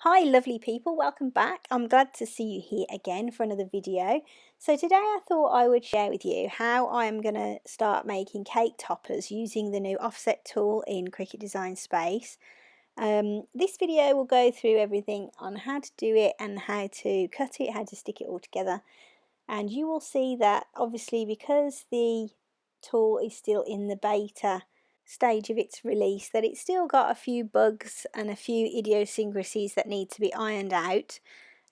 Hi lovely people, welcome back. I'm glad to see you here again for another video. So today I thought I would share with you how I'm going to start making cake toppers using the new offset tool in Cricut Design Space. This video will go through everything on how to do it and how to cut it, how to stick it all together. And you will see that obviously because the tool is still in the beta stage of its release, that it's still got a few bugs and a few idiosyncrasies that need to be ironed out,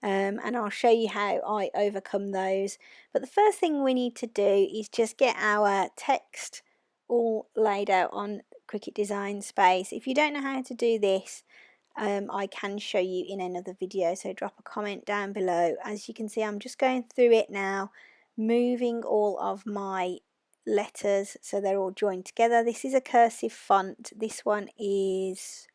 and I'll show you how I overcome those. But the first thing we need to do is just get our text all laid out on Cricut Design Space. If you don't know how to do this, I can show you in another video, so drop a comment down below. As you can see, I'm just going through it now, moving all of my letters so they're all joined together. This is a cursive font. This one is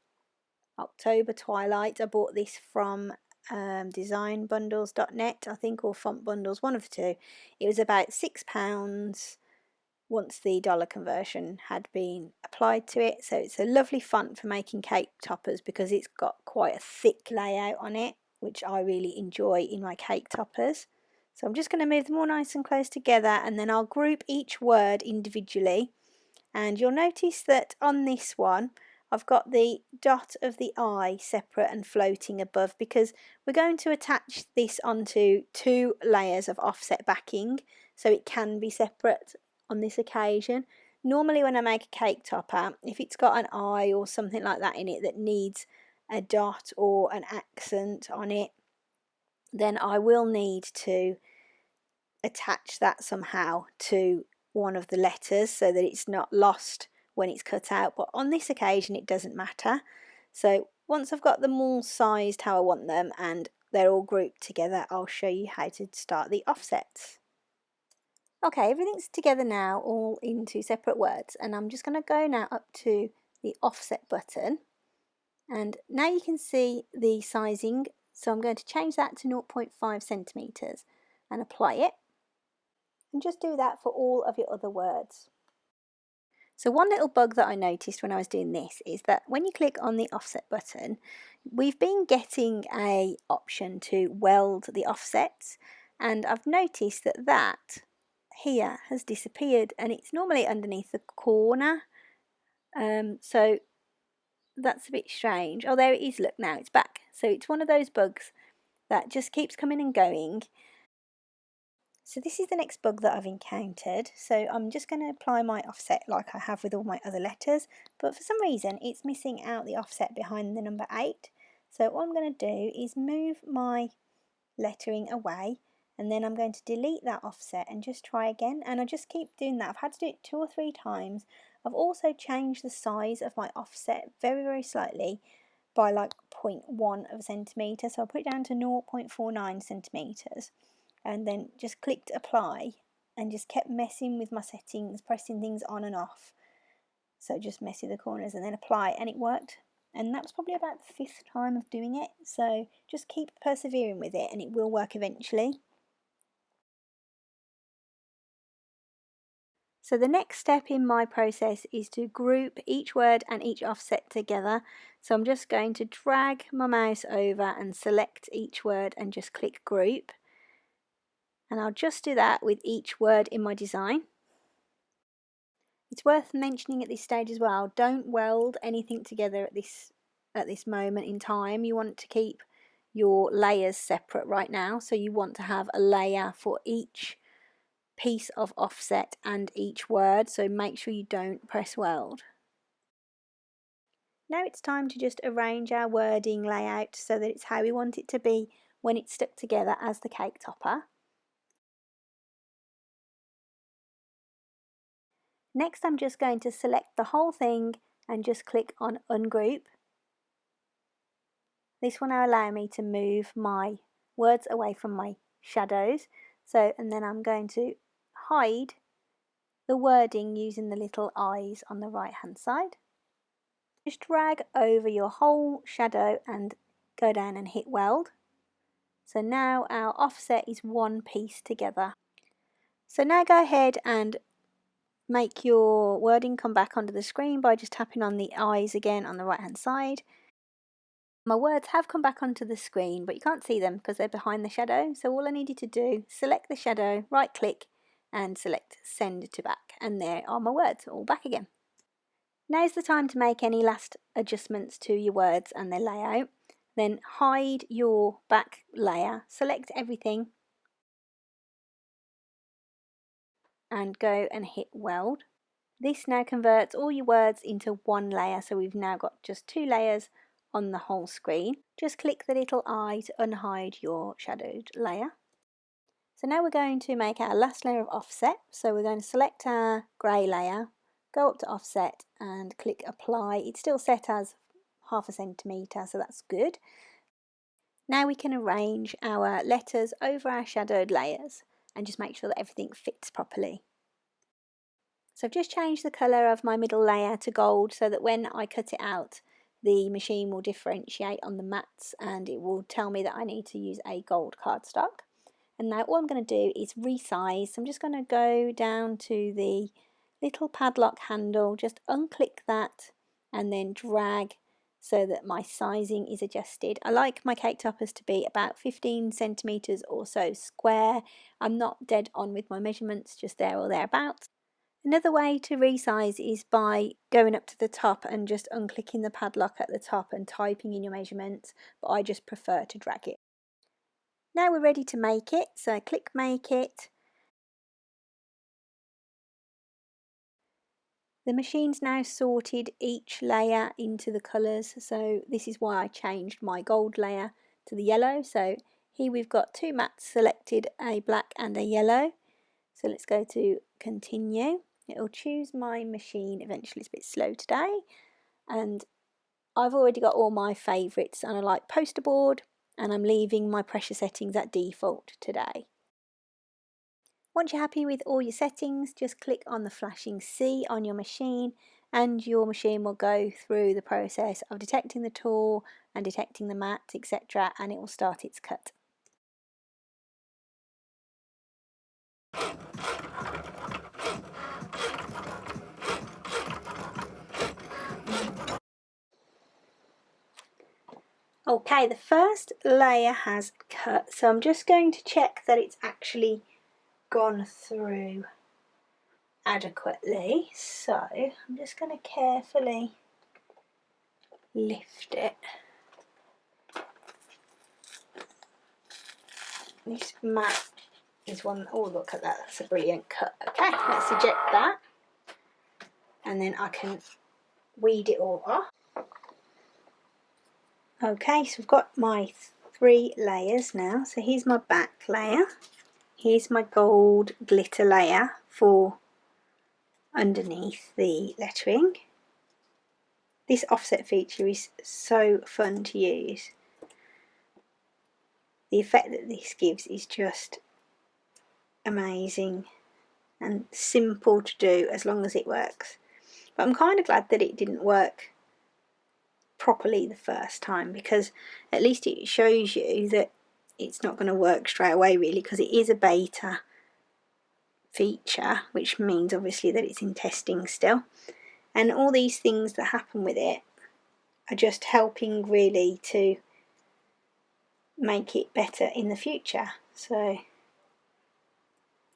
October Twilight. I bought this from designbundles.net, I think, or Font Bundles, one of the two. It was about £6 once the dollar conversion had been applied to it. So it's a lovely font for making cake toppers because it's got quite a thick layout on it, which I really enjoy in my cake toppers. So I'm just going to move them all nice and close together, and then I'll group each word individually. And you'll notice that on this one I've got the dot of the I separate and floating above, because we're going to attach this onto 2 layers of offset backing, so it can be separate on this occasion. Normally when I make a cake topper, if it's got an I or something like that in it that needs a dot or an accent on it, then I will need to attach that somehow to one of the letters so that it's not lost when it's cut out. But on this occasion it doesn't matter. So once I've got them all sized how I want them and they're all grouped together, I'll show you how to start the offsets. Okay, everything's together now, all into separate words, and I'm just going to go now up to the offset button, and now you can see the sizing. So I'm going to change that to 0.5 centimeters and apply it, and just do that for all of your other words. So one little bug that I noticed when I was doing this is that when you click on the offset button, we've been getting a option to weld the offsets, and I've noticed that here has disappeared, and it's normally underneath the corner, so that's a bit strange. Oh, there it is, look, now it's back. So it's one of those bugs that just keeps coming and going. So this is the next bug that I've encountered. So I'm just going to apply my offset like I have with all my other letters, but for some reason it's missing out the offset behind the number 8. So what I'm going to do is move my lettering away, and then I'm going to delete that offset and just try again, and I just keep doing that. I've had to do it 2 or 3 times. I've also changed the size of my offset very slightly by like 0.1 of a centimetre, so I'll put it down to 0.49 centimetres, and then just clicked apply and just kept messing with my settings, pressing things on and off, so just mess with the corners and then apply, and it worked. And that was probably about the 5th time of doing it, so just keep persevering with it and it will work eventually. So the next step in my process is to group each word and each offset together. So I'm just going to drag my mouse over and select each word and just click group. And I'll just do that with each word in my design. It's worth mentioning at this stage as well, don't weld anything together at this moment in time. You want to keep your layers separate right now, so you want to have a layer for each piece of offset and each word, so make sure you don't press weld. Now it's time to just arrange our wording layout so that it's how we want it to be when it's stuck together as the cake topper. Next I'm just going to select the whole thing and just click on ungroup. This will now allow me to move my words away from my shadows. So, and then I'm going to hide the wording using the little eyes on the right hand side. Just drag over your whole shadow and go down and hit weld. So now our offset is one piece together. So now go ahead and make your wording come back onto the screen by just tapping on the eyes again on the right hand side. My words have come back onto the screen, but you can't see them because they're behind the shadow. So all I needed to do, select the shadow, right click and select send to back, and there are my words all back again. Now's the time to make any last adjustments to your words and their layout. Then hide your back layer, select everything and go and hit weld. This now converts all your words into one layer, so we've now got just 2 layers on the whole screen. Just click the little eye to unhide your shadowed layer. So now we're going to make our last layer of offset. So we're going to select our grey layer, go up to offset and click apply. It's still set as 0.5 centimetre, so that's good. Now we can arrange our letters over our shadowed layers and just make sure that everything fits properly. So I've just changed the colour of my middle layer to gold so that when I cut it out, the machine will differentiate on the mats and it will tell me that I need to use a gold cardstock. And now all I'm going to do is resize. So I'm just going to go down to the little padlock handle, just unclick that and then drag so that my sizing is adjusted. I like my cake toppers to be about 15 centimetres or so square. I'm not dead on with my measurements, just there or thereabouts. Another way to resize is by going up to the top and just unclicking the padlock at the top and typing in your measurements, but I just prefer to drag it. Now we're ready to make it, so click make it. The machine's now sorted each layer into the colours, so this is why I changed my gold layer to the yellow. So here we've got 2 mats selected, a black and a yellow. So let's go to continue. It'll choose my machine eventually. It's a bit slow today, and I've already got all my favourites, and I like poster board, and I'm leaving my pressure settings at default today. Once you're happy with all your settings, just click on the flashing C on your machine and your machine will go through the process of detecting the tool and detecting the mat, etc., and it will start its cut. Okay, the first layer has cut, so I'm just going to check that it's actually gone through adequately. So I'm just going to carefully lift it. This mat is one, oh look at that, that's a brilliant cut. Okay, let's eject that and then I can weed it all off. Okay, so I've got my 3 layers now. So here's my back layer, here's my gold glitter layer for underneath the lettering. This offset feature is so fun to use. The effect that this gives is just amazing and simple to do as long as it works. But I'm kind of glad that it didn't work properly the first time, because at least it shows you that it's not going to work straight away really, because it is a beta feature, which means obviously that it's in testing still, and all these things that happen with it are just helping really to make it better in the future. So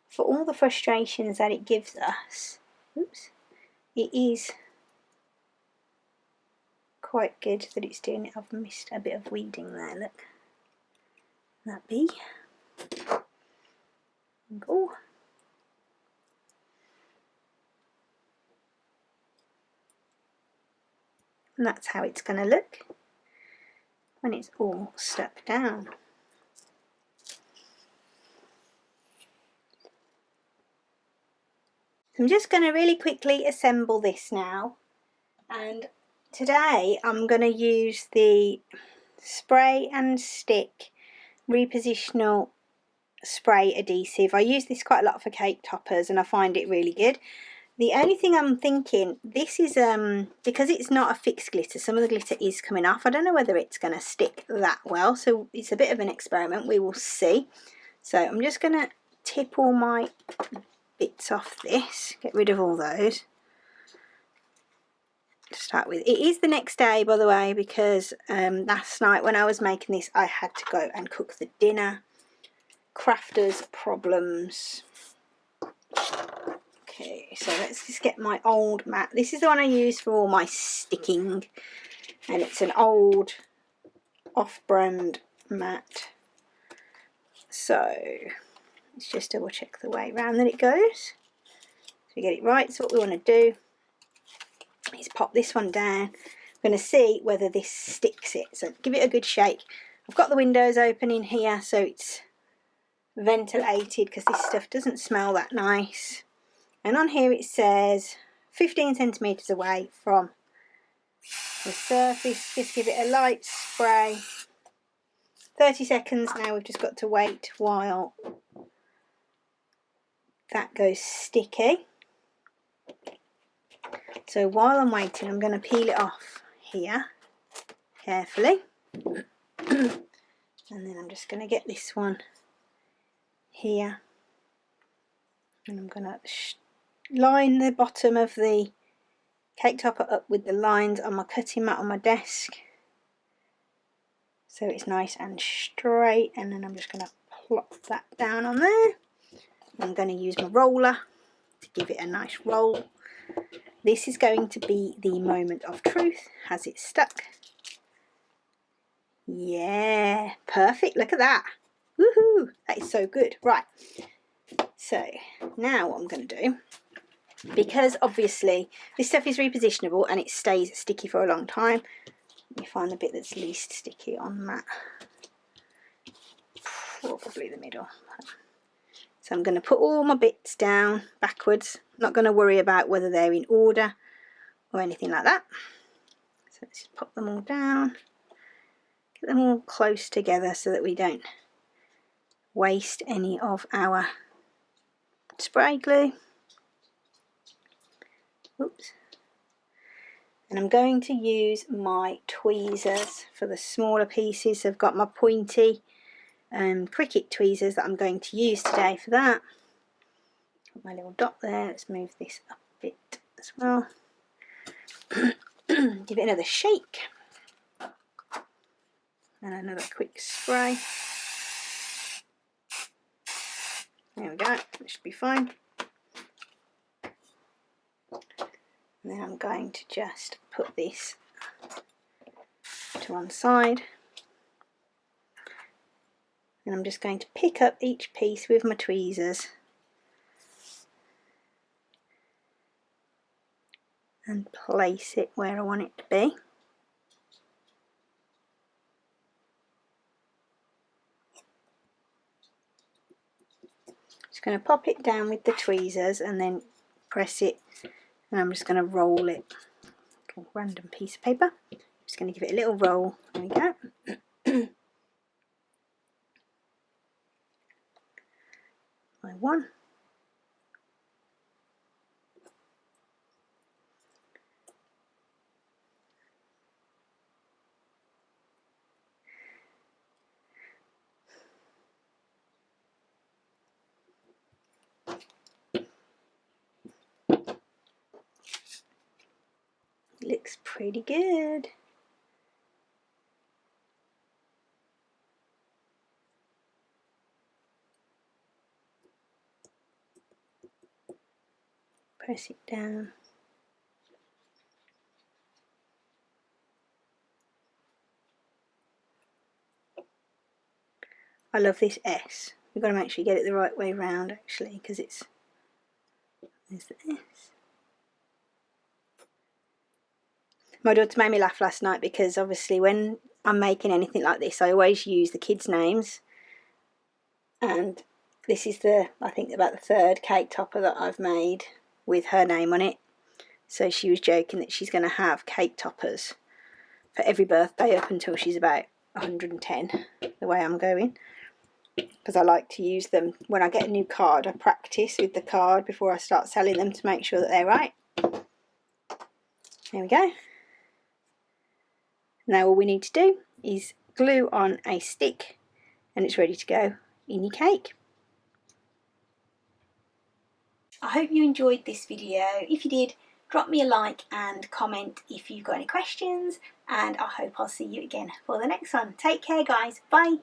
for all the frustrations that it gives us, oops, it is quite good that it's doing it. I've missed a bit of weeding there, look. That be. Go. And that's how it's going to look when it's all stuck down. I'm just going to really quickly assemble this now, and today I'm going to use the spray and stick Repositional spray adhesive. I use this quite a lot for cake toppers and I find it really good. The only thing I'm thinking, this is because it's not a fixed glitter, some of the glitter is coming off. I don't know whether it's going to stick that well, so it's a bit of an experiment, we will see. So I'm just going to tip all my bits off this, get rid of all those. to start with. It is the next day, by the way, because last night when I was making this I had to go and cook the dinner. Crafters problems. Okay, so let's just get my old mat. This is the one I use for all my sticking, and it's an old off-brand mat. So let's just double check the way round that it goes. So we get it right. So what we want to do is pop this one down. I'm going to see whether this sticks it. So give it a good shake. I've got the windows open in here so it's ventilated because this stuff doesn't smell that nice. And on here it says 15 centimetres away from the surface. Just give it a light spray. 30 seconds now. We've just got to wait while that goes sticky. So while I'm waiting, I'm going to peel it off here carefully. And then I'm just going to get this one here. And I'm going to line the bottom of the cake topper up with the lines on my cutting mat on my desk. So it's nice and straight. And then I'm just going to plop that down on there. I'm going to use my roller to give it a nice roll. This is going to be the moment of truth. Has it stuck? Yeah, perfect. Look at that. Woohoo! That is so good. Right. So now what I'm going to do, because obviously this stuff is repositionable and it stays sticky for a long time. Let me find the bit that's least sticky on the mat. Probably the middle. So I'm going to put all my bits down backwards. I'm not going to worry about whether they're in order or anything like that. So let's just pop them all down. Get them all close together so that we don't waste any of our spray glue. Oops. And I'm going to use my tweezers for the smaller pieces. I've got my pointy Cricut tweezers that I'm going to use today for that. Put my little dot there. Let's move this up a bit as well. Give it another shake. And another quick spray. There we go. That should be fine. And then I'm going to just put this to one side. And I'm just going to pick up each piece with my tweezers and place it where I want it to be. Just going to pop it down with the tweezers and then press it, and I'm just going to roll it. A random piece of paper. Just going to give it a little roll. There we go. My one. Looks pretty good. Press it down. I love this S. We've got to make sure you get it the right way round actually, because it's, there's the S. My daughter made me laugh last night because obviously when I'm making anything like this I always use the kids' names, and this is I think about the third cake topper that I've made with her name on it. So she was joking that she's going to have cake toppers for every birthday up until she's about 110, the way I'm going, because I like to use them when I get a new card. I practice with the card before I start selling them to make sure that they're right. There we go. Now all we need to do is glue on a stick and it's ready to go in your cake. I hope you enjoyed this video. If you did, Drop me a like and comment if you've got any questions, and I hope I'll see you again for the next one. Take care guys, bye!